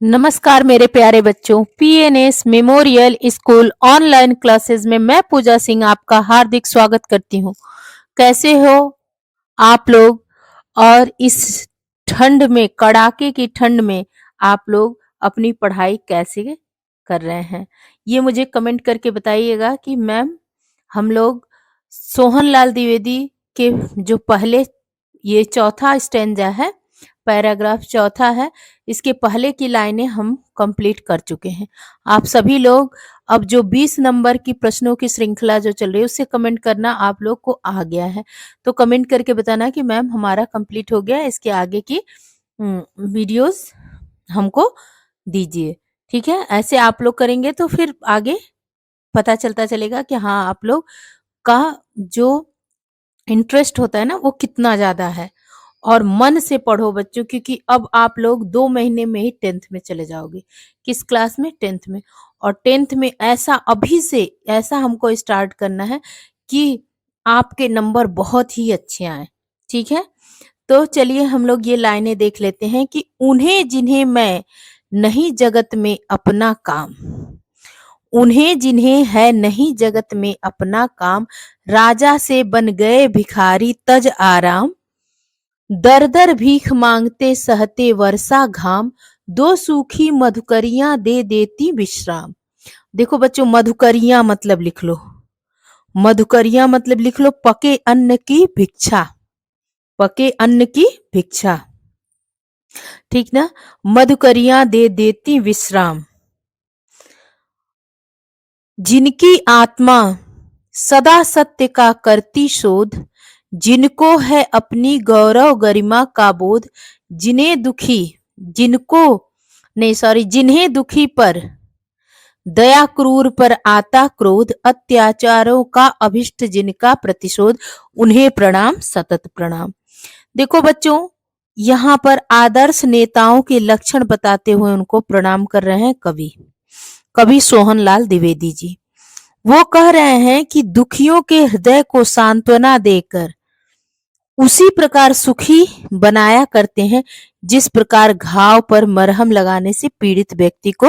नमस्कार मेरे प्यारे बच्चों, PNS memorial school online classes में मैं पूजा सिंह आपका हार्दिक स्वागत करती हूँ। कैसे हो आप लोग? और इस ठंड में, कड़ाके की ठंड में आप लोग अपनी पढ़ाई कैसे कर रहे हैं? ये मुझे कमेंट करके बताइएगा कि मैम, हम लोग सोहनलाल द्विवेदी के जो पहले, ये चौथा स्टेंजा है, पैराग्राफ चौथा है, इसके पहले की लाइनें हम कंप्लीट कर चुके हैं। आप सभी लोग अब जो 20 नंबर की प्रश्नों की श्रृंखला जो चल रही है उससे कमेंट करना आप लोग को आ गया है, तो कमेंट करके बताना कि मैम हमारा कंप्लीट हो गया, इसके आगे की वीडियोस हमको दीजिए। ठीक है, ऐसे आप लोग करेंगे तो फिर आगे पता चलता चलेगा कि हाँ, आप लोग का जो इंटरेस्ट होता है ना वो कितना ज्यादा है। और मन से पढ़ो बच्चों, क्योंकि अब आप लोग 2 महीने में ही 10th में चले जाओगे। किस क्लास में? 10th में। और 10th में ऐसा अभी से ऐसा हमको स्टार्ट करना है कि आपके नंबर बहुत ही अच्छे आए। ठीक है, तो चलिए हम लोग ये लाइनें देख लेते हैं कि उन्हें जिन्हें मैं नहीं जगत में अपना काम, उन्हें जिन्हें है नहीं जगत में अपना काम, राजा से बन गए भिखारी तज आराम, दर दर भीख मांगते सहते वर्षा घाम, दो सूखी मधुकरियां दे देती विश्राम। देखो बच्चों, मधुकरियां मतलब लिख लो, मधुकरियां मतलब लिख लो पके अन्न की भिक्षा, पके अन्न की भिक्षा। ठीक ना? मधुकरियां दे देती विश्राम, जिनकी आत्मा सदा सत्य का करती शोध, जिनको है अपनी गौरव गरिमा का बोध, जिन्हें दुखी जिनको नहीं सॉरी जिन्हें दुखी पर दया, क्रूर पर आता क्रोध, अत्याचारों का अभिष्ट जिनका प्रतिशोध, उन्हें प्रणाम सतत प्रणाम। देखो बच्चों, यहाँ पर आदर्श नेताओं के लक्षण बताते हुए उनको प्रणाम कर रहे हैं कवि, कवि सोहनलाल द्विवेदी जी। वो कह रहे हैं कि दुखियों के हृदय को सांत्वना देकर उसी प्रकार सुखी बनाया करते हैं जिस प्रकार घाव पर मरहम लगाने से पीड़ित व्यक्ति को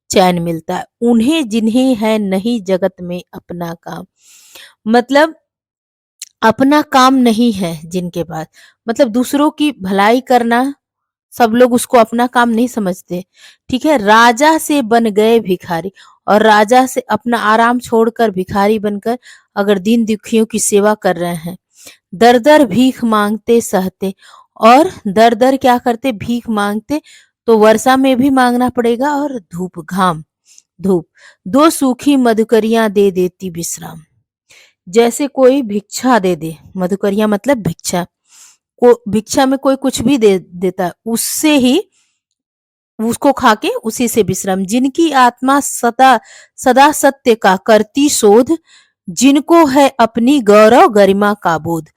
चैन मिलता है। उन्हें जिन्हें है नहीं जगत में अपना काम, मतलब अपना काम नहीं है जिनके पास, मतलब दूसरों की भलाई करना, सब लोग उसको अपना काम नहीं समझते। ठीक है, राजा से बन गए भिखारी, और राजा से अपना आराम छोड़कर भिखारी बनकर अगर दीन दुखियों की सेवा कर रहे हैं, दर दर भीख मांगते सहते, और दर दर क्या करते? भीख मांगते, तो वर्षा में भी मांगना पड़ेगा और धूप, घाम धूप, दो सूखी मधुकरियां दे देती विश्राम। जैसे कोई भिक्षा दे दे, मधुकरियां मतलब भिक्षा, को भिक्षा में कोई कुछ भी दे देता है, उससे ही उसको खा के उसी से विश्राम। जिनकी आत्मा सदा सदा सत्य का करती शोध, जिनको है अपनी गौरव गरिमा का बोध।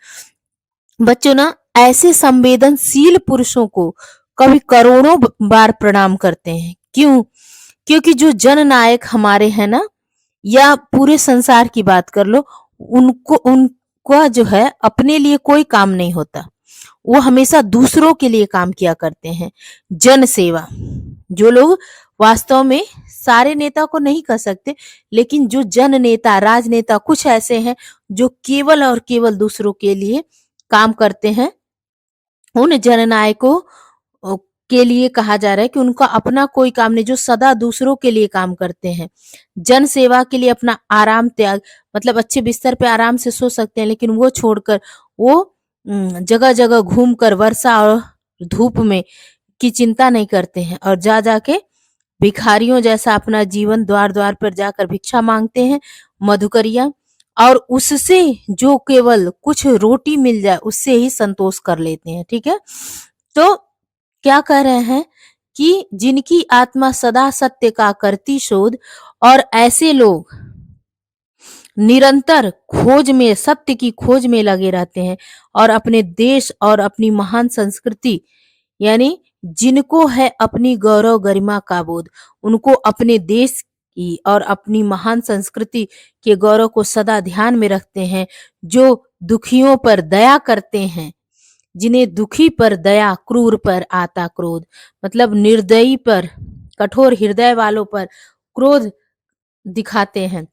बच्चों ना, ऐसे संवेदनशील पुरुषों को कभी करोड़ों बार प्रणाम करते हैं। क्यों? क्योंकि जो जननायक हमारे हैं ना, या पूरे संसार की बात कर लो, उनका जो है अपने लिए कोई काम नहीं होता, वो हमेशा दूसरों के लिए काम किया करते हैं। जन सेवा, जो लोग वास्तव में सारे नेता को नहीं कह सकते, लेकिन जो जन नेता, राजनेता कुछ ऐसे हैं जो केवल और केवल दूसरों के लिए काम करते हैं, उन जननायकों के लिए कहा जा रहा है कि उनका अपना कोई काम नहीं, जो सदा दूसरों के लिए काम करते हैं। जन सेवा के लिए अपना आराम त्याग, मतलब अच्छे बिस्तर पे आराम से सो सकते हैं, लेकिन वो छोड़कर वो जगह जगह घूमकर वर्षा और धूप में की चिंता नहीं करते हैं, और जा जाके भिखारियों जैसा अपना जीवन द्वार द्वार पर जाकर भिक्षा मांगते हैं, मधुकरिया, और उससे जो केवल कुछ रोटी मिल जाए उससे ही संतोष कर लेते हैं। ठीक है, तो क्या कह रहे हैं कि जिनकी आत्मा सदा सत्य का करती शोध, और ऐसे लोग निरंतर खोज में, सत्य की खोज में लगे रहते हैं, और अपने देश और अपनी महान संस्कृति, यानी जिनको है अपनी गौरव गरिमा का बोध, उनको अपने देश की और अपनी महान संस्कृति के गौरव को सदा ध्यान में रखते हैं, जो दुखियों पर दया करते हैं, जिन्हें दुखी पर दया, क्रूर पर आता क्रोध, मतलब निर्दयी पर कठोर हृदय वालों पर क्रोध दिखाते हैं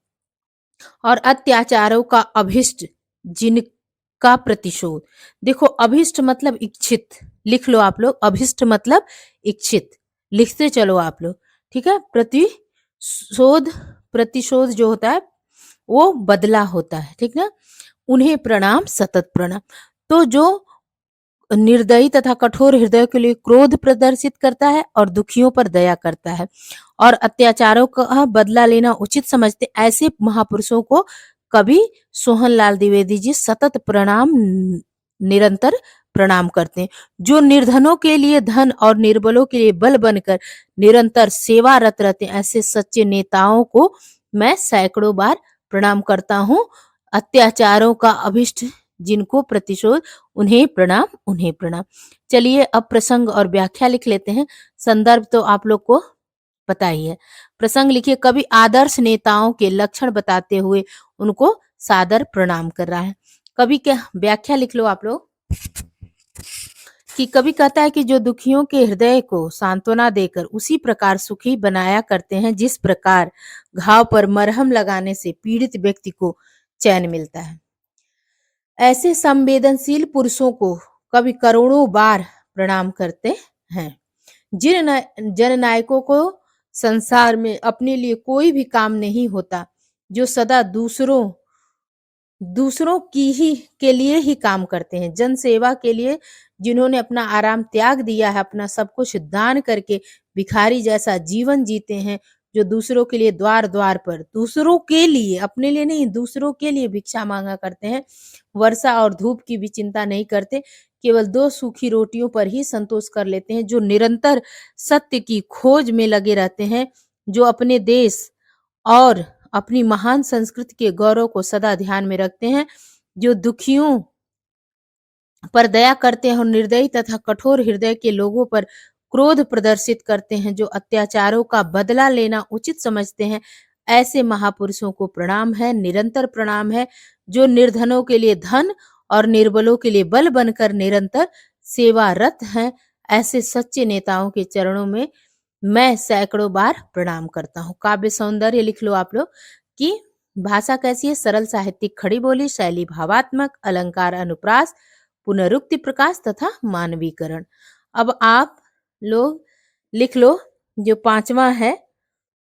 और अत्याचारों का अभिष्ट जिनका प्रतिशोध। देखो अभिष्ट मतलब इच्छित, लिख लो आप लोग, अभिष्ट मतलब इच्छित, लिखते चलो आप लोग, ठीक है। प्रतिशोध, प्रतिशोध जो होता है वो बदला होता है, ठीक ना। उन्हें प्रणाम, सतत प्रणाम। तो जो निर्दयी तथा कठोर हृदय के लिए क्रोध प्रदर्शित करता है और दुखियों पर दया करता है और अत्याचारों का बदला लेना उचित समझते, ऐसे महापुरुषों को कवि सोहनलाल द्विवेदी जी सतत प्रणाम, निरंतर प्रणाम करते हैं। जो निर्धनों के लिए धन और निर्बलों के लिए बल बनकर निरंतर सेवारत रहते हैं, ऐसे सच्चे नेताओं को मैं सैकड़ों बार प्रणाम करता हूँ। अत्याचारों का अभिष्ट जिनको प्रतिशोध, उन्हें प्रणाम, उन्हें प्रणाम। चलिए अब प्रसंग और व्याख्या लिख लेते हैं। संदर्भ तो आप लोग को पता ही है। प्रसंग लिखिए, कवि आदर्श नेताओं के लक्षण बताते हुए उनको सादर प्रणाम कर रहा है। कवि के व्याख्या लिख लो आप लोग कि कवि कहता है कि जो दुखियों के हृदय को सांत्वना देकर उसी प्रकार सुखी बनाया करते हैं जिस प्रकार घाव पर मरहम लगाने से पीड़ित व्यक्ति को चैन मिलता है। ऐसे संवेदनशील पुरुषों को कवि करोड़ों बार प्रणाम करते हैं। जिन जननायकों को संसार में अपने लिए कोई भी काम नहीं होता, जो सदा दूसरों की ही के लिए ही काम करते हैं, जन सेवा के लिए जिन्होंने अपना आराम त्याग दिया है, अपना सब कुछ दान करके भिखारी जैसा जीवन जीते हैं, जो दूसरों के लिए द्वार द्वार पर, दूसरों के लिए, अपने लिए नहीं, दूसरों के लिए भिक्षा मांगा करते हैं, वर्षा और धूप की भी चिंता नहीं करते, केवल 2 सूखी रोटियों पर ही संतोष कर लेते हैं, जो निरंतर सत्य की खोज में लगे रहते हैं, जो अपने देश और अपनी महान संस्कृति के गौरव को सदा ध्यान में रखते हैं, जो दुखियों पर दया करते हैं और निर्दयी तथा कठोर हृदय के लोगों पर क्रोध प्रदर्शित करते हैं, जो अत्याचारों का बदला लेना उचित समझते हैं, ऐसे महापुरुषों को प्रणाम है, निरंतर प्रणाम है। जो निर्धनों के लिए धन और निर्बलों के लिए बल बनकर निरंतर सेवारत हैं, ऐसे सच्चे नेताओं के चरणों में मैं सैकड़ों बार प्रणाम करता हूँ। काव्य सौंदर्य लिख लो आप लोग कि भाषा कैसी है, सरल साहित्यिक खड़ी बोली, शैली भावात्मक, अलंकार अनुप्रास, पुनरुक्ति प्रकाश तथा मानवीकरण। अब आप लोग लिख लो जो 5वां है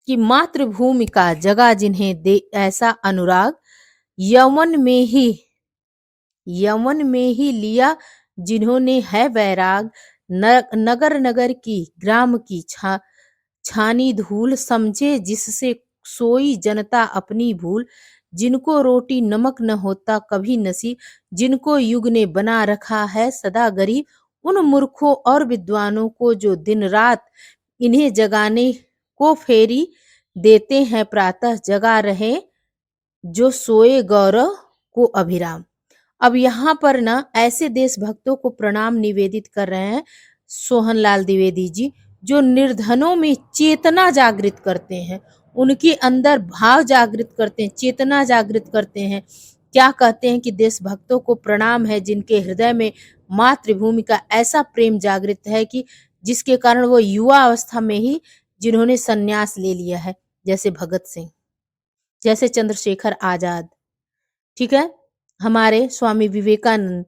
कि मातृभूमि का जगा जिन्हें दे ऐसा अनुराग, यमन में ही लिया जिन्होंने है वैराग, नगर नगर की ग्राम की छानी धूल, समझे जिससे सोई जनता अपनी भूल, जिनको रोटी नमक न होता कभी नसीब, जिनको युग ने बना रखा है सदा गरीब, उन मूर्खों और विद्वानों को जो दिन रात इन्हें जगाने को फेरी देते हैं, प्रातः जगा रहे जो सोए गौरव को अभिराम। अब यहाँ पर ना ऐसे देशभक्तों को प्रणाम निवेदित कर रहे हैं सोहनलाल द्विवेदी जी, जो निर्धनों में चेतना जागृत करते हैं, उनके अंदर भाव जागृत करते हैं, चेतना जागृत करते हैं। क्या कहते हैं कि देशभक्तों को प्रणाम है जिनके हृदय में मातृभूमि का ऐसा प्रेम जागृत है कि जिसके कारण वो युवा अवस्था में ही जिन्होंने संन्यास ले लिया है, जैसे भगत सिंह, जैसे चंद्रशेखर आजाद, ठीक है, हमारे स्वामी विवेकानंद,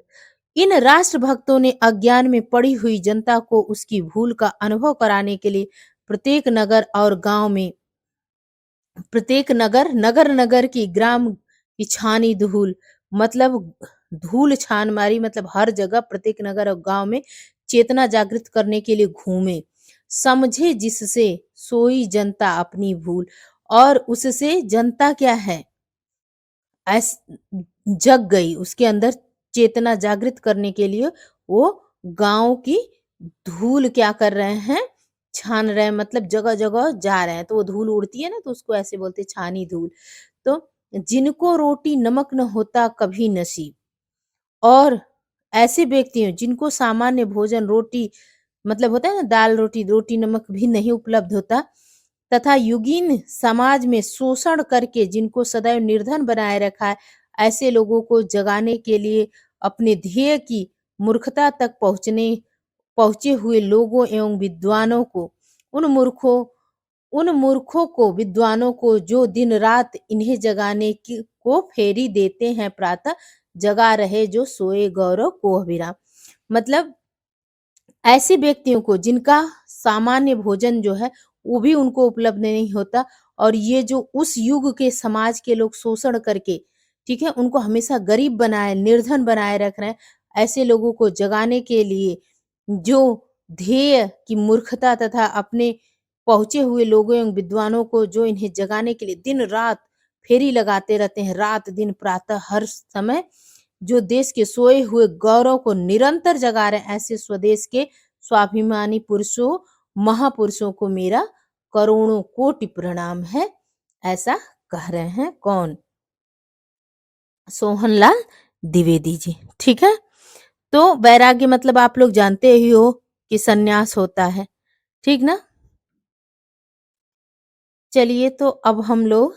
इन राष्ट्रभक्तों ने अज्ञान में पड़ी हुई जनता को उसकी भूल का अनुभव कराने के लिए प्रत्येक नगर और गांव में, प्रत्येक नगर नगर की ग्राम की छानी धूल, मतलब धूल छान मारी, मतलब हर जगह प्रत्येक नगर और गांव में चेतना जागृत करने के लिए घूमे, समझे जिससे सोई जनता अपनी भूल, और उससे जनता क्या है, ऐस जग गई, उसके अंदर चेतना जागृत करने के लिए वो गांव की धूल क्या कर रहे हैं, छान रहे हैं, मतलब जगह जगह जा रहे हैं, तो वो धूल उड़ती है ना, तो उसको ऐसे बोलते हैं छानी धूल। तो जिनको रोटी नमक न होता कभी नसीब, और ऐसे व्यक्ति हैं जिनको सामान्य भोजन रोटी, मतलब होता है ना दाल रोटी, रोटी नमक भी नहीं उपलब्ध होता, तथा युगीन समाज में शोषण करके जिनको सदैव निर्धन बनाए रखा है, ऐसे लोगों को जगाने के लिए अपने ध्येय की मूर्खता तक पहुंचे हुए लोगों एवं विद्वानों को उन मूर्खों को, विद्वानों को, जो दिन रात इन्हें जगाने की को फेरी देते हैं प्रातः, जगा रहे जो सोए गौरव को अभिराम। मतलब ऐसे व्यक्तियों को जिनका सामान्य भोजन जो है वो भी उनको उपलब्ध नहीं होता, और ये जो उस युग के समाज के लोग शोषण करके, ठीक है, उनको हमेशा गरीब बनाए, निर्धन बनाए रख रहे हैं, ऐसे लोगों को जगाने के लिए जो ध्येय की मूर्खता तथा अपने पहुंचे हुए लोगों एवं विद्वानों को जो इन्हें जगाने के लिए दिन रात फेरी लगाते रहते हैं, रात दिन प्रातः हर समय, जो देश के सोए हुए गौरव को निरंतर जगा रहे हैं, ऐसे स्वदेश के स्वाभिमानी पुरुषों, महापुरुषों को मेरा करोड़ों कोटि प्रणाम है। ऐसा कह रहे हैं कौन? सोहनलाल द्विवेदी जी। ठीक है, तो वैराग्य मतलब आप लोग जानते ही हो कि सन्यास होता है, ठीक ना। चलिए, तो अब हम लोग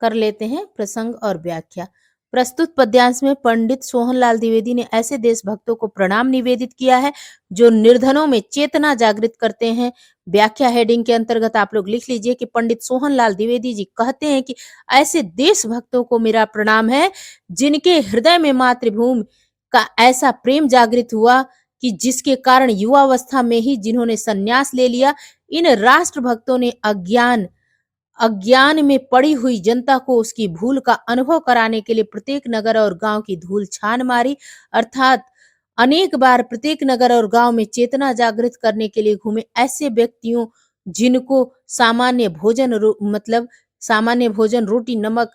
कर लेते हैं प्रसंग और व्याख्या। प्रस्तुत पद्यांश में पंडित सोहनलाल द्विवेदी ने ऐसे देशभक्तों को प्रणाम निवेदित किया है जो निर्धनों में चेतना जागृत करते हैं। व्याख्या हेडिंग के अंतर्गत आप लोग लिख लीजिए कि पंडित सोहनलाल द्विवेदी जी कहते हैं कि ऐसे देशभक्तों को मेरा प्रणाम है जिनके हृदय में मातृभूमि का ऐसा प्रेम जागृत हुआ कि जिसके कारण युवावस्था में ही जिन्होंने संन्यास ले लिया। इन राष्ट्रभक्तों ने अज्ञान में पड़ी हुई जनता को उसकी भूल का अनुभव कराने के लिए प्रत्येक नगर और गांव की धूल छान मारी, अर्थात अनेक बार प्रत्येक नगर और गांव में चेतना जागृत करने के लिए घूमे। ऐसे व्यक्तियों जिनको मतलब सामान्य भोजन रोटी नमक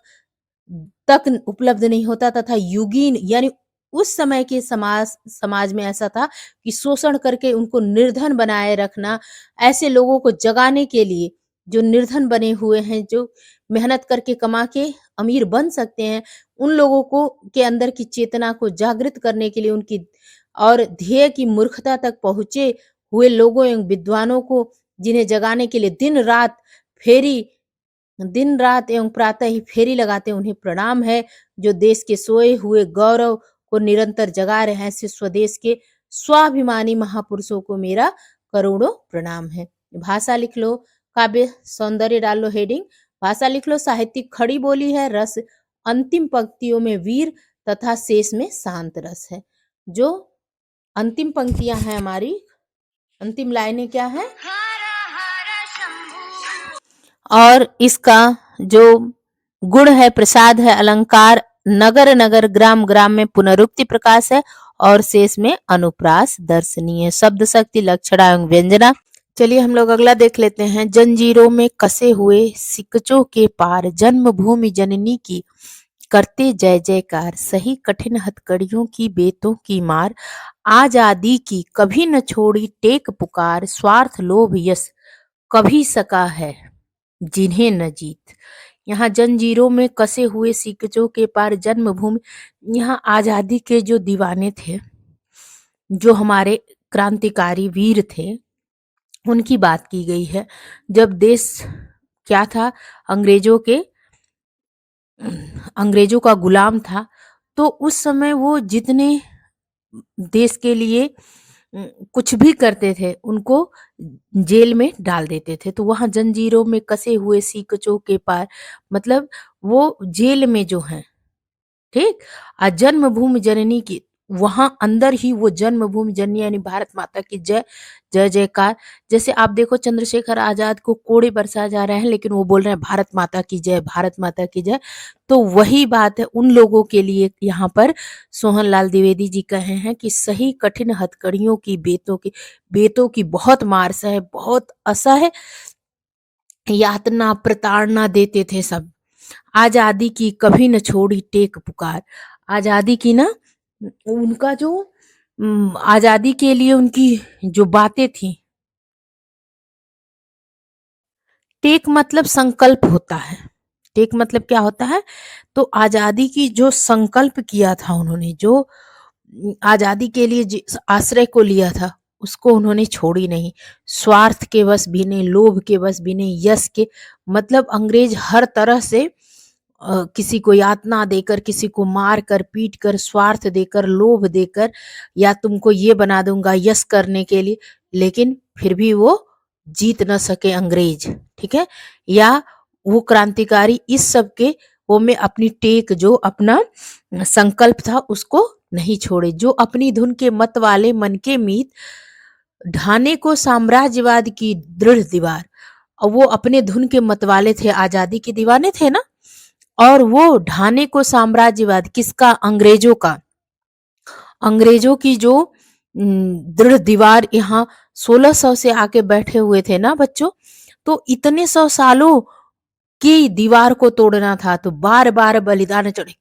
तक उपलब्ध नहीं होता तथा युगीन यानी उस समय के समाज में ऐसा था कि शोषण करके उनको निर्धन बनाए रखना, ऐसे लोगों को जगाने के लिए जो निर्धन बने हुए हैं, जो मेहनत करके कमा के अमीर बन सकते हैं, उन लोगों को के अंदर की चेतना को जागृत करने के लिए उनकी और ध्येय की मूर्खता तक पहुंचे हुए लोगों एवं विद्वानों को जिन्हें जगाने के लिए दिन रात एवं प्रातः ही फेरी लगाते हैं, उन्हें प्रणाम है। जो देश के सोए हुए गौरव को निरंतर जगा रहे हैं, ऐसे स्वदेश के स्वाभिमानी महापुरुषों को मेरा करोड़ों प्रणाम है। भाषा लिख लो, काव्य सौंदर्य डाल लो हेडिंग, भाषा लिख लो, साहित्यिक खड़ी बोली है, रस अंतिम पंक्तियों में वीर तथा शेष में शांत रस है। जो अंतिम पंक्तियां हैं हमारी, अंतिम लाइनें क्या है, और इसका जो गुण है प्रसाद है, अलंकार नगर नगर ग्राम ग्राम में पुनरुक्ति प्रकाश है, और शेष में अनुप्रास दर्शनीय शब्द शक्ति लक्षणा एवं व्यंजना। चलिए हम लोग अगला देख लेते हैं। जंजीरों में कसे हुए सिकचों के पार जन्मभूमि जननी की करते जय जयकार, सही कठिन हथकड़ियों की बेतों की मार, आजादी की कभी न छोड़ी टेक पुकार, स्वार्थ लोभ यश कभी सका है जिन्हें न जीत। यहाँ जंजीरों में कसे हुए सिकचों के पार जन्मभूमि, यहाँ आजादी के जो दीवाने थे, जो हमारे क्रांतिकारी वीर थे, उनकी बात की गई है। जब देश क्या था, अंग्रेजों का गुलाम था, तो उस समय वो जितने देश के लिए कुछ भी करते थे उनको जेल में डाल देते थे। तो वहां जंजीरों में कसे हुए सिकचों के पार मतलब वो जेल में जो हैं, ठीक, जन्मभूमि जननी की, वहां अंदर ही वो जन्मभूमि जननी यानी भारत माता की जय जय जयकार। जैसे आप देखो चंद्रशेखर आजाद को कोड़े बरसाए जा रहे हैं, लेकिन वो बोल रहे हैं भारत माता की जय, भारत माता की जय। तो वही बात है उन लोगों के लिए यहाँ पर सोहनलाल द्विवेदी जी कहे हैं कि सही कठिन हथकड़ियों की बेतों की बहुत मार सहे, बहुत असह्य यातना प्रताड़ना देते थे सब। आजादी की कभी न छोड़ी टेक पुकार, आजादी की ना, उनका जो आजादी के लिए उनकी जो बातें थी, टेक मतलब संकल्प होता है, टेक मतलब क्या होता है, तो आजादी की जो संकल्प किया था उन्होंने, जो आजादी के लिए जिस आश्रय को लिया था उसको उन्होंने छोड़ी नहीं, स्वार्थ के वश भी नहीं, लोभ के वश भी नहीं, यश के मतलब अंग्रेज हर तरह से किसी को यातना देकर, किसी को मार कर पीट कर, स्वार्थ देकर, लोभ देकर, या तुमको ये बना दूंगा यश करने के लिए, लेकिन फिर भी वो जीत न सके अंग्रेज, ठीक है, या वो क्रांतिकारी इस सब के वो में अपनी टेक जो अपना संकल्प था उसको नहीं छोड़े, जो अपनी धुन के मत वाले मन के मीत ढाने को साम्राज्यवाद की दृढ़ दीवार। और वो अपने धुन के मतवाले थे, आजादी के दीवाने थे ना, और वो ढाने को साम्राज्यवाद किसका, अंग्रेजों का, अंग्रेजों की जो दृढ़ दीवार यहाँ 1600 से आके बैठे हुए थे ना बच्चों, तो इतने 100 सालों की दीवार को तोड़ना था, तो बार बार बलिदान चढ़े,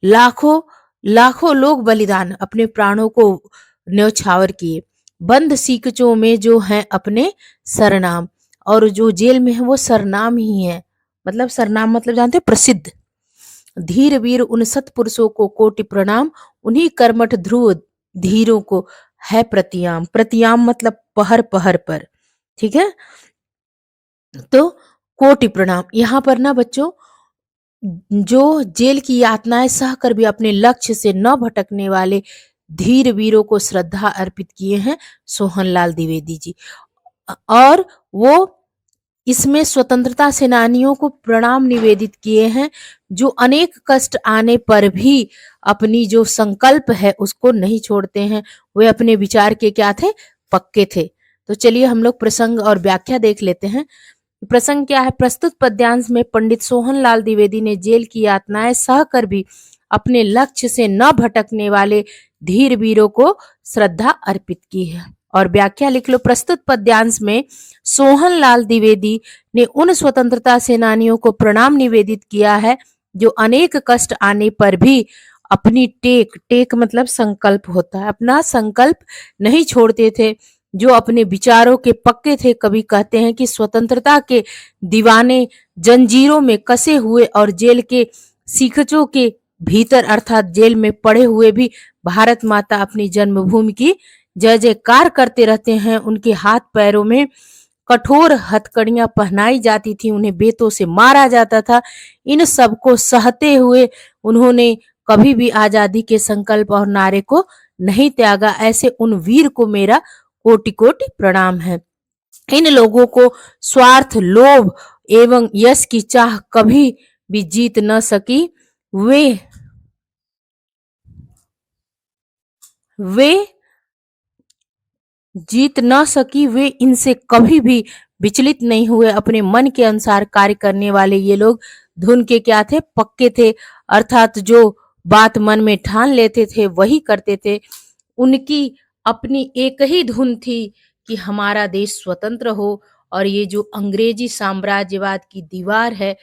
लाखों लाखों लोग बलिदान अपने प्राणों को न्यौछावर किए। बंद सीकचों में जो हैं अपने सरनाम, और जो जेल में है वो सरनाम ही है, मतलब सरनाम मतलब जानते हैं, प्रसिद्ध। धीर वीर उन सत्पुरुषों को कोटि प्रणाम, उन्हीं कर्मठ ध्रुव धीरों को है प्रतियाम। प्रतियाम मतलब पहर पहर पर, ठीक है। तो कोटि प्रणाम, यहाँ पर ना बच्चों, जो जेल की यातनाएं सहकर भी अपने लक्ष्य से न भटकने वाले धीर वीरों को श्रद्धा अर्पित किए हैं सोहनलाल द्विवेदी जी। और वो इसमें स्वतंत्रता सेनानियों को प्रणाम निवेदित किए हैं, जो अनेक कष्ट आने पर भी अपनी जो संकल्प है उसको नहीं छोड़ते हैं। वे अपने विचार के क्या थे, पक्के थे। तो चलिए हम लोग प्रसंग और व्याख्या देख लेते हैं। प्रसंग क्या है, प्रस्तुत पद्यांश में पंडित सोहनलाल द्विवेदी ने जेल की यातनाएं सहकर भी अपने लक्ष्य से न भटकने वाले धीर वीरों को श्रद्धा अर्पित की है। और व्याख्या लिख लो, प्रस्तुत पद्यांश में सोहनलाल द्विवेदी ने उन स्वतंत्रता सेनानियों को प्रणाम निवेदित किया है जो अनेक कष्ट आने पर भी अपनी टेक मतलब संकल्प होता है, अपना संकल्प नहीं छोड़ते थे, जो अपने विचारों के पक्के थे। कवि कहते हैं कि स्वतंत्रता के दीवाने जंजीरों में कसे हुए और जेल के सीखचों के भीतर अर्थात जेल में पड़े हुए भी भारत माता अपनी जन्मभूमि की जय जयकार करते रहते हैं। उनके हाथ पैरों में कठोर हथकड़ियां पहनाई जाती थी, उन्हें बेतों से मारा जाता था। इन सब को सहते हुए उन्होंने कभी भी आजादी के संकल्प और नारे को नहीं त्यागा। ऐसे उन वीर को मेरा कोटि कोटि प्रणाम है। इन लोगों को स्वार्थ, लोभ एवं यश की चाह कभी भी जीत न सकी। वे जीत न सकी, वे इनसे कभी भी विचलित नहीं हुए। अपने मन के अनुसार कार्य करने वाले ये लोग धुन के क्या थे, पक्के थे, अर्थात जो बात मन में ठान लेते थे वही करते थे। उनकी अपनी एक ही धुन थी कि हमारा देश स्वतंत्र हो, और ये जो अंग्रेजी साम्राज्यवाद की दीवार है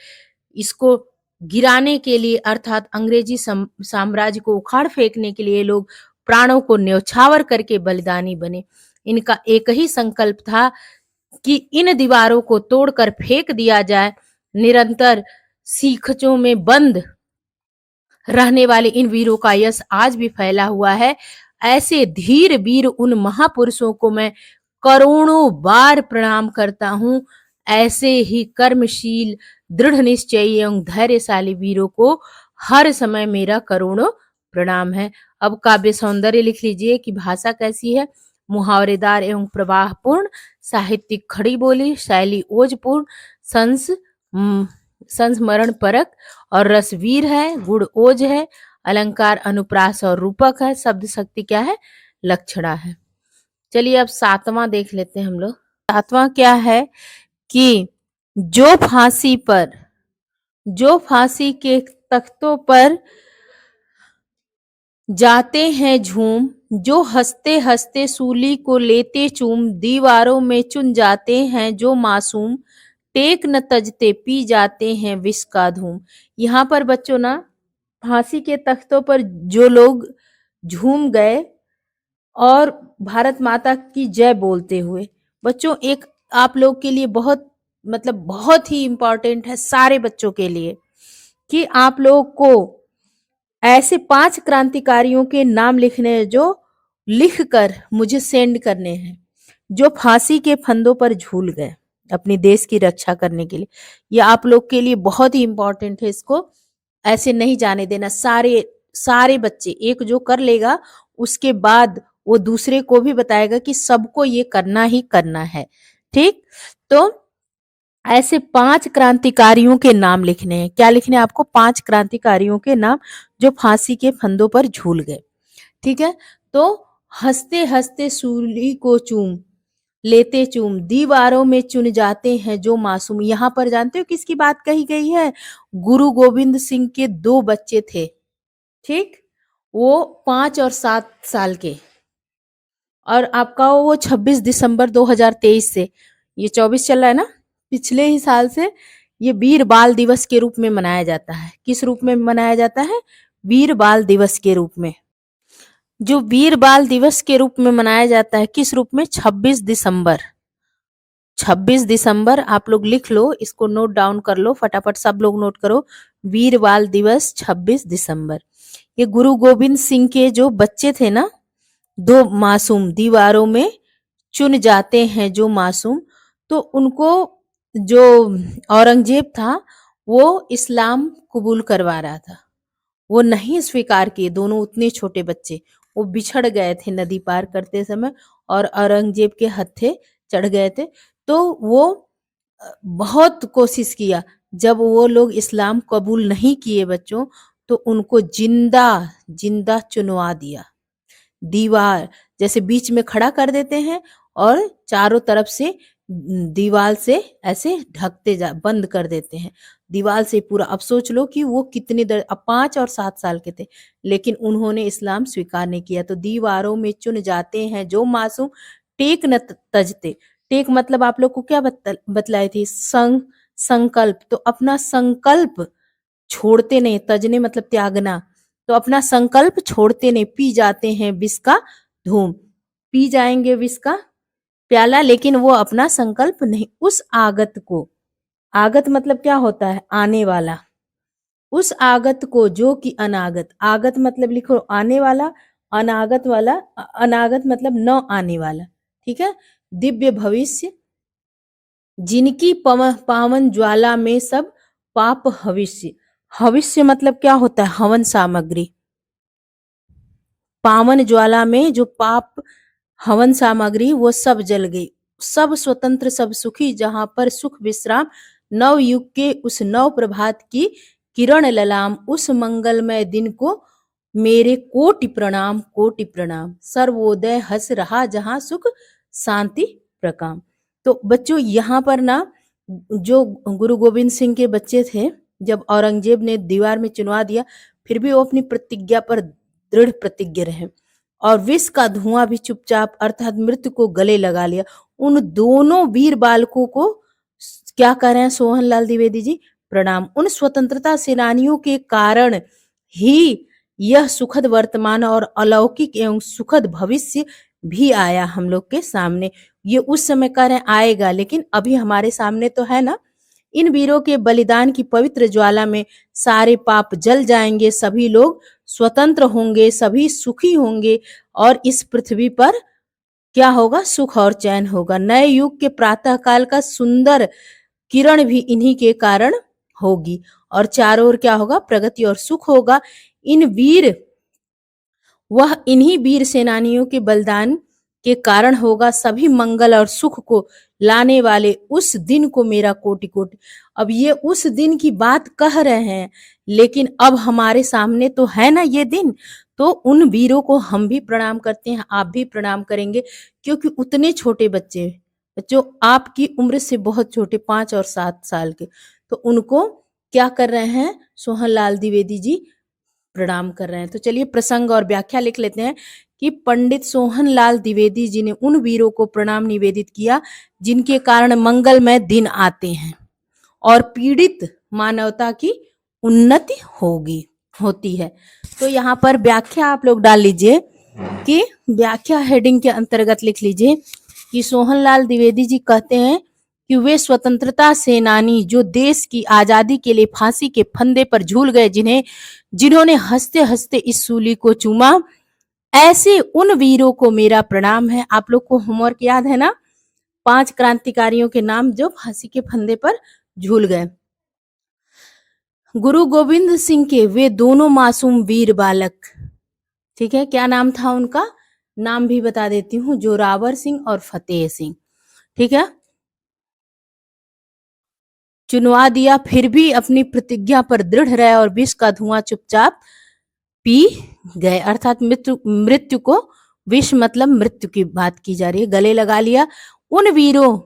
इसको गिराने के लिए अर्थात अंग्रेजी साम्राज्य को उखाड़ फेंकने के लिए लोग प्राणों को न्यौछावर करके बलिदानी बने। इनका एक ही संकल्प था कि इन दीवारों को तोड़कर फेंक दिया जाए। निरंतर सीखचों में बंद रहने वाले इन वीरों का यश आज भी फैला हुआ है। ऐसे धीर वीर उन महापुरुषों को मैं करोड़ों बार प्रणाम करता हूँ। ऐसे ही कर्मशील, दृढ़ निश्चयी एवं धैर्यशाली वीरों को हर समय मेरा करोड़ों प्रणाम है। अब काव्य सौंदर्य लिख लीजिए कि भाषा कैसी है, मुहावरेदार एवं प्रवाहपूर्ण, साहित्यिक खड़ी बोली, शैली ओजपूर्ण, संस्मरण परक और रसवीर है, गुण ओज है, अलंकार अनुप्रास और रूपक है, शब्द शक्ति क्या है, लक्षणा है। चलिए अब सातवां देख लेते हैं हम लोग। सातवां क्या है कि जो फांसी के तख्तों पर जाते हैं झूम, जो हंसते हंसते सूली को लेते चूम, दीवारों में चुन जाते हैं जो मासूम, टेक न तजते पी जाते हैं विष का धूम। यहाँ पर बच्चों ना फांसी के तख्तों पर जो लोग झूम गए और भारत माता की जय बोलते हुए, बच्चों एक आप लोग के लिए बहुत मतलब बहुत ही इंपॉर्टेंट है सारे बच्चों के लिए कि आप लोग को ऐसे 5 क्रांतिकारियों के नाम लिखने जो लिखकर मुझे सेंड करने हैं, जो फांसी के फंदों पर झूल गए अपनी देश की रक्षा करने के लिए। ये आप लोग के लिए बहुत ही इंपॉर्टेंट है, इसको ऐसे नहीं जाने देना। सारे बच्चे एक जो कर लेगा उसके बाद वो दूसरे को भी बताएगा कि सबको ये करना ही करना है, ठीक। तो ऐसे 5 क्रांतिकारियों के नाम लिखने हैं। क्या लिखने हैं आपको? 5 क्रांतिकारियों के नाम जो फांसी के फंदों पर झूल गए। ठीक है। तो हंसते हंसते सूली को चूम लेते चूम, दीवारों में चुन जाते हैं जो मासूम। यहाँ पर जानते हो किसकी बात कही गई है? गुरु गोविंद सिंह के 2 बच्चे थे। ठीक। वो 5 और 7 साल के, और आपका वो 26 दिसंबर 2023 से, ये 24 चल रहा है ना, पिछले ही साल से ये वीर बाल दिवस के रूप में मनाया जाता है। किस रूप में मनाया जाता है? वीर बाल दिवस के रूप में। जो वीर बाल दिवस के रूप में मनाया जाता है, किस रूप में? 26 दिसंबर। 26 दिसंबर आप लोग लिख लो, इसको नोट डाउन कर लो फटाफट, सब लोग नोट करो। वीर बाल दिवस 26 दिसंबर। ये गुरु गोविंद सिंह के जो बच्चे थे ना, 2 मासूम, दीवारों में चुन जाते हैं जो मासूम, तो उनको जो औरंगजेब था वो इस्लाम कबूल करवा रहा था। वो नहीं स्वीकार किए, दोनों उतने छोटे बच्चे, वो बिछड़ गए थे नदी पार करते समय और औरंगजेब के हत्थे चढ़ गए थे। तो वो बहुत कोशिश किया, जब वो लोग इस्लाम कबूल नहीं किए बच्चों, तो उनको जिंदा जिंदा चुनवा दिया। दीवार जैसे बीच में खड़ा कर देते हैं और चारों तरफ से दीवार से ऐसे ढकते जा बंद कर देते हैं, दीवार से पूरा। अब सोच लो कि वो कितने अब 5 और 7 साल के थे, लेकिन उन्होंने इस्लाम स्वीकार नहीं किया। तो दीवारों में चुन जाते हैं जो मासूम, टेक न तजते। टेक मतलब आप लोग को क्या बतलाई थी? संकल्प। तो अपना संकल्प छोड़ते नहीं, तजने मतलब त्यागना। तो अपना संकल्प छोड़ते नहीं, पी जाते हैं विष का धूम, पी जाएंगे विष का प्याला, लेकिन वो अपना संकल्प नहीं। उस आगत को, आगत मतलब क्या होता है? आने वाला। उस आगत को जो कि अनागत, आगत मतलब लिखो आने वाला, अनागत वाला, अनागत मतलब न आने वाला। ठीक है। दिव्य भविष्य, जिनकी पावन ज्वाला में सब पाप हविष्य। हविष्य मतलब क्या होता है? हवन सामग्री। पावन ज्वाला में जो पाप हवन सामग्री वो सब जल गई। सब स्वतंत्र सब सुखी, जहां पर सुख विश्राम, नव युग के उस नव प्रभात की किरण ललाम, उस मंगलमय दिन को मेरे कोटि प्रणाम, कोटि प्रणाम। सर्वोदय हंस रहा जहां सुख शांति प्रकाम। तो बच्चों यहाँ पर ना, जो गुरु गोविंद सिंह के बच्चे थे, जब औरंगजेब ने दीवार में चुनवा दिया, फिर भी वो अपनी प्रतिज्ञा पर दृढ़ प्रतिज्ञ रहे और विष का धुआं भी चुपचाप अर्थात मृत्यु को गले लगा लिया। उन दोनों वीर बालकों को क्या कह रहे हैं सोहनलाल द्विवेदी जी? प्रणाम। उन स्वतंत्रता सेनानियों के कारण ही यह सुखद वर्तमान और अलौकिक एवं सुखद भविष्य भी आया हम लोग के सामने। ये उस समय कह रहे हैं आएगा, लेकिन अभी हमारे सामने तो है ना। इन वीरों के बलिदान की पवित्र ज्वाला में सारे पाप जल जाएंगे, सभी लोग स्वतंत्र होंगे, सभी सुखी होंगे और इस पृथ्वी पर क्या होगा? सुख और चैन होगा। नए युग के प्रातः काल का सुंदर किरण भी इन्हीं के कारण होगी और चारों ओर क्या होगा? प्रगति और सुख होगा। वह इन्हीं वीर सेनानियों के बलिदान के कारण होगा। सभी मंगल और सुख को लाने वाले उस दिन को मेरा कोटि कोटि। अब ये उस दिन की बात कह रहे हैं, लेकिन अब हमारे सामने तो है ना ये दिन। तो उन वीरों को हम भी प्रणाम करते हैं, आप भी प्रणाम करेंगे, क्योंकि उतने छोटे बच्चे जो आपकी उम्र से बहुत छोटे, 5 और 7 साल के, तो उनको क्या कर रहे हैं? सोहनलाल द्विवेदी जी प्रणाम कर रहे हैं। तो चलिए प्रसंग और व्याख्या लिख लेते हैं कि पंडित सोहनलाल द्विवेदी जी ने उन वीरों को प्रणाम निवेदित किया जिनके कारण मंगलमय दिन आते हैं और पीड़ित मानवता की उन्नति होती है। तो यहाँ पर व्याख्या आप लोग डाल लीजिए कि व्याख्या हेडिंग के अंतर्गत लिख लीजिए कि सोहनलाल द्विवेदी जी कहते हैं कि वे स्वतंत्रता सेनानी जो देश की आजादी के लिए फांसी के फंदे पर झूल गए, जिन्होंने हंसते हंसते इस सूली को चूमा, ऐसे उन वीरों को मेरा प्रणाम है। आप लोग को होमवर्क याद है ना? 5 क्रांतिकारियों के नाम जो फांसी के फंदे पर झूल गए। गुरु गोविंद सिंह के वे दोनों मासूम वीर बालक, ठीक है, क्या नाम था उनका? नाम भी बता देती हूँ, जोरावर सिंह और फतेह सिंह। ठीक है। चुनवा दिया, फिर भी अपनी प्रतिज्ञा पर दृढ़ रहे और विष का धुआं चुपचाप पी गए। अर्थात मृत्यु मृत्यु को, विष मतलब मृत्यु की बात की जा रही है, गले लगा लिया। उन वीरों,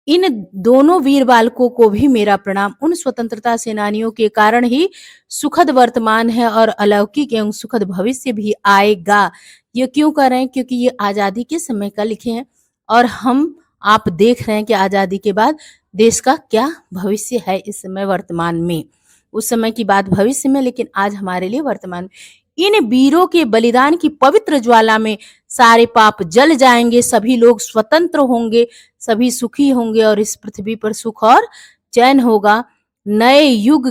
इन दोनों वीर बालकों को भी मेरा प्रणाम। उन स्वतंत्रता सेनानियों के कारण ही सुखद वर्तमान है और अलौकिक एवं सुखद भविष्य भी आएगा। ये क्यों कर रहे हैं? क्योंकि ये आजादी के समय का लिखे हैं और हम आप देख रहे हैं कि आजादी के बाद देश का क्या भविष्य है इस समय वर्तमान में। उस समय की बात भविष्य में, लेकिन आज हमारे लिए वर्तमान में। इन वीरों के बलिदान की पवित्र ज्वाला में सारे पाप जल जाएंगे, सभी लोग स्वतंत्र होंगे, सभी सुखी होंगे और इस पृथ्वी पर सुख और चैन होगा। नए युग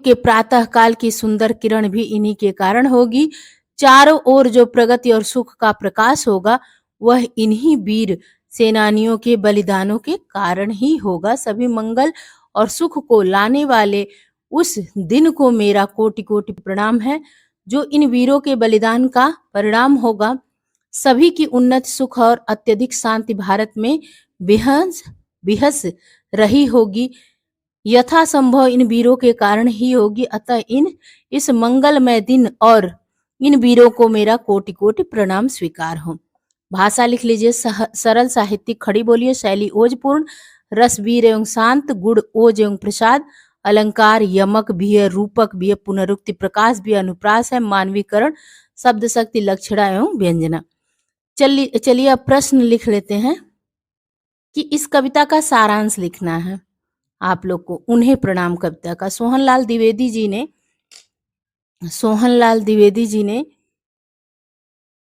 के प्रातः काल की सुंदर किरण भी इन्हीं के कारण होगी। चारों ओर जो प्रगति और सुख का प्रकाश होगा वह इन्हीं वीर सेनानियों के बलिदानों के कारण ही होगा। सभी मंगल और सुख को लाने वाले उस दिन को मेरा कोटि कोटि प्रणाम है, जो इन वीरों के बलिदान का परिणाम होगा। सभी की उन्नति, सुख और अत्यधिक शांति भारत में बिहस रही होगी, यथासंभव इन वीरों के कारण ही होगी। अतः इस मंगलमय दिन और इन वीरों को मेरा कोटि कोटि प्रणाम स्वीकार हो। भाषा लिख लीजिए। सरल साहित्यिक खड़ी बोलिए, शैली ओजपूर्ण, रस वीर एवं शांत, गुण ओज एवं प्रसाद, अलंकार यमक भी है, रूपक भी है, पुनरुक्ति प्रकाश भी है, अनुप्रास है, मानवीकरण, शब्द शक्ति, लक्षणा एवं व्यंजना। चलिए अब प्रश्न लिख लेते हैं कि इस कविता का सारांश लिखना है आप लोग को। उन्हें प्रणाम कविता का सोहनलाल द्विवेदी जी ने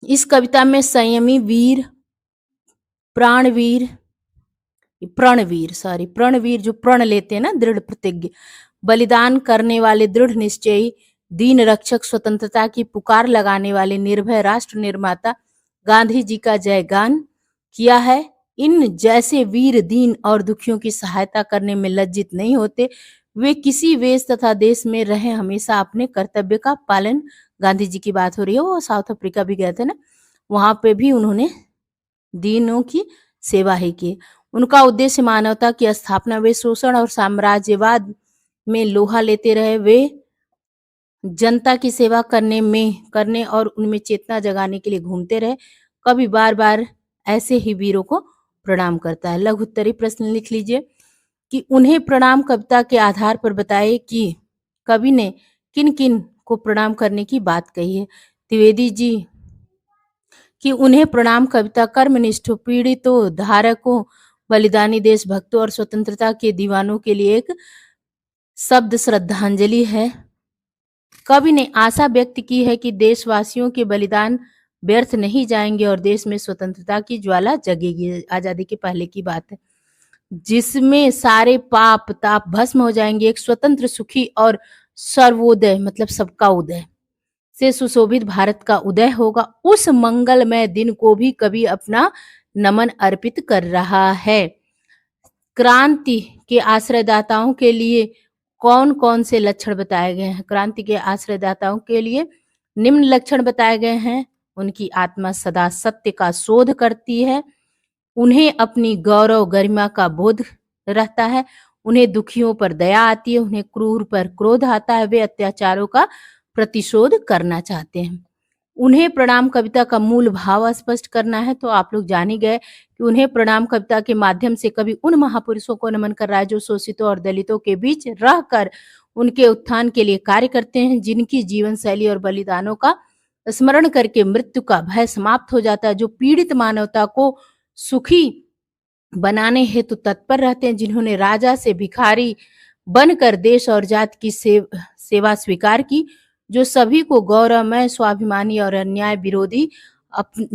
इस कविता में संयमी वीर, प्रणवीर जो प्रण लेते हैं ना, दृढ़ प्रतिज्ञ, बलिदान करने वाले, दृढ़ निश्चयी, दीन रक्षक, स्वतंत्रता की पुकार लगाने वाले, निर्भय राष्ट्र निर्माता गांधी जी का जयगान किया है। इन जैसे वीर दीन और दुखियों की सहायता करने में लज्जित नहीं होते। वे किसी वेश तथा देश में रहे हमेशा अपने कर्तव्य का पालन, गांधी जी की बात हो रही है, वो साउथ अफ्रीका भी गए थे ना, वहां पे भी उन्होंने दीनों की सेवा ही की। उनका उद्देश्य मानवता की स्थापना। वे शोषण और साम्राज्यवाद में लोहा लेते रहे। वे जनता की सेवा करने और उनमें चेतना जगाने के लिए घूमते रहे। कवि बार बार ऐसे ही वीरों को प्रणाम करता है। लघु उत्तरीय प्रश्न लिख लीजिए कि उन्हें प्रणाम कविता के आधार पर बताइए कि कवि ने किन किन को प्रणाम करने की बात कही है। द्विवेदी जी कि उन्हें प्रणाम कविता कर्मनिष्ठ, पीड़ितों, धारकों, बलिदानी देशभक्तों और स्वतंत्रता के दीवानों के लिए एक शब्द श्रद्धांजलि है। कवि ने आशा व्यक्त की है कि देशवासियों के बलिदान व्यर्थ नहीं जाएंगे और देश में स्वतंत्रता की ज्वाला जगेगी। आजादी के पहले की बात है, जिसमें सारे पाप ताप भस्म हो जाएंगे। एक स्वतंत्र, सुखी और सर्वोदय मतलब सबका उदय से सुशोभित भारत का उदय होगा। उस मंगलमय दिन को भी कवि अपना नमन अर्पित कर रहा है। क्रांति के आश्रयदाताओं के लिए कौन कौन से लक्षण बताए गए हैं? क्रांति के आश्रयदाताओं के लिए निम्न लक्षण बताए गए हैं। उनकी आत्मा सदा सत्य का शोध करती है, उन्हें अपनी गौरव गरिमा का बोध रहता है, उन्हें दुखियों पर दया आती है, उन्हें क्रूर पर क्रोध आता है, वे अत्याचारों का प्रतिशोध करना चाहते हैं। उन्हें प्रणाम कविता का मूल भाव स्पष्ट करना है, तो आप लोग जान ही गए कि उन्हें प्रणाम कविता के माध्यम से कवि उन महापुरुषों को नमन कर रहा है जो शोषितों और दलितों के बीच रहकर उनके उत्थान के लिए कार्य करते हैं, जिनकी जीवन शैली और बलिदानों का स्मरण करके मृत्यु का भय समाप्त हो जाता है, जो पीड़ित मानवता को सुखी बनाने हेतु तत्पर रहते हैं, जिन्होंने राजा से भिखारी बनकर देश और जाति की सेवा स्वीकार की, जो सभी को गौरवमय, स्वाभिमानी और अन्याय विरोधी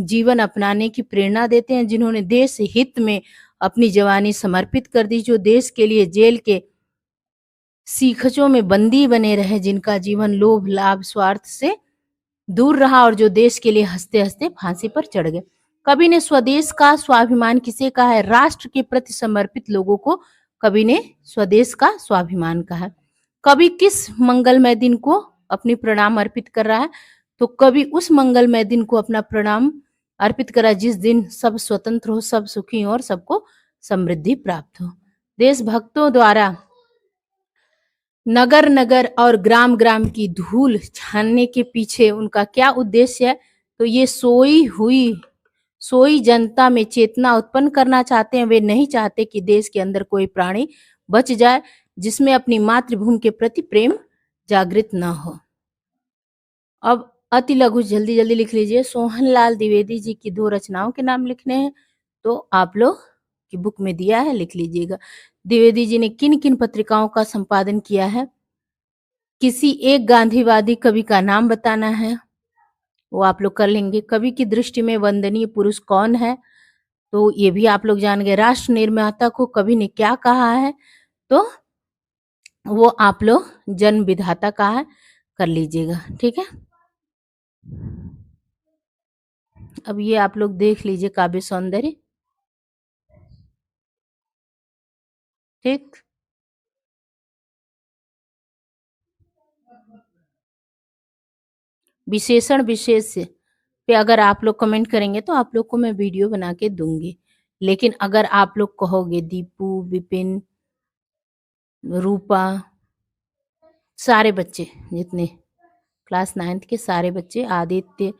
जीवन अपनाने की प्रेरणा देते हैं, जिन्होंने देश हित में अपनी जवानी समर्पित कर दी, जो देश के लिए जेल के सीखचों में बंदी बने रहे, जिनका जीवन लोभ लाभ स्वार्थ से दूर रहा और जो देश के लिए हंसते हंसते फांसी पर चढ़ गए। कवि ने स्वदेश का स्वाभिमान किसे कहा है? राष्ट्र के प्रति समर्पित लोगों को कवि ने स्वदेश का स्वाभिमान कहा। कवि किस मंगलमय दिन को अपनी प्रणाम अर्पित कर रहा है? तो कवि उस मंगलमय दिन को अपना प्रणाम अर्पित कर रहा है जिस दिन सब स्वतंत्र हो, सब सुखी हो और सबको समृद्धि प्राप्त हो। देशभक्तों द्वारा नगर नगर और ग्राम ग्राम की धूल छानने के पीछे उनका क्या उद्देश्य है? तो ये सोई जनता में चेतना उत्पन्न करना चाहते हैं। वे नहीं चाहते कि देश के अंदर कोई प्राणी बच जाए जिसमें अपनी मातृभूमि के प्रति प्रेम जागृत न हो। अब अति लघु जल्दी जल्दी लिख लीजिए। सोहनलाल द्विवेदी जी की 2 रचनाओं के नाम लिखने हैं, तो आप लोग की बुक में दिया है, लिख लीजिएगा। द्विवेदी जी ने किन किन पत्रिकाओं का संपादन किया है? किसी एक गांधीवादी कवि का नाम बताना है, वो आप लोग कर लेंगे। कवि की दृष्टि में वंदनीय पुरुष कौन है? तो ये भी आप लोग जान गए। राष्ट्र निर्माता को कवि ने क्या कहा है? तो वो आप लोग जन्म विधाता कहा है, कर लीजिएगा। ठीक है, अब ये आप लोग देख लीजिए काव्य सौंदर्य। ठीक, विशेषण विशेष पे अगर आप लोग कमेंट करेंगे तो आप लोग को मैं वीडियो बना के दूंगी। लेकिन अगर आप लोग कहोगे दीपू, विपिन, रूपा, सारे बच्चे जितने क्लास 9th के सारे बच्चे, आदित्य,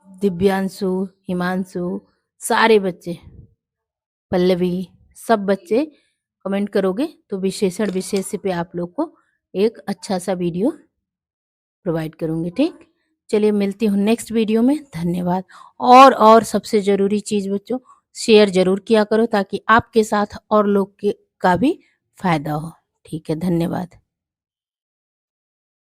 दिव्यांशु, हिमांशु, सारे बच्चे, पल्लवी, सब बच्चे कमेंट करोगे तो विशेषण विशेष पे आप लोग को एक अच्छा सा वीडियो प्रोवाइड करूंगी। ठीक, चलिए मिलती हूँ नेक्स्ट वीडियो में। धन्यवाद। और सबसे जरूरी चीज बच्चों, शेयर जरूर किया करो ताकि आपके साथ और लोग के का भी फायदा हो। ठीक है, धन्यवाद।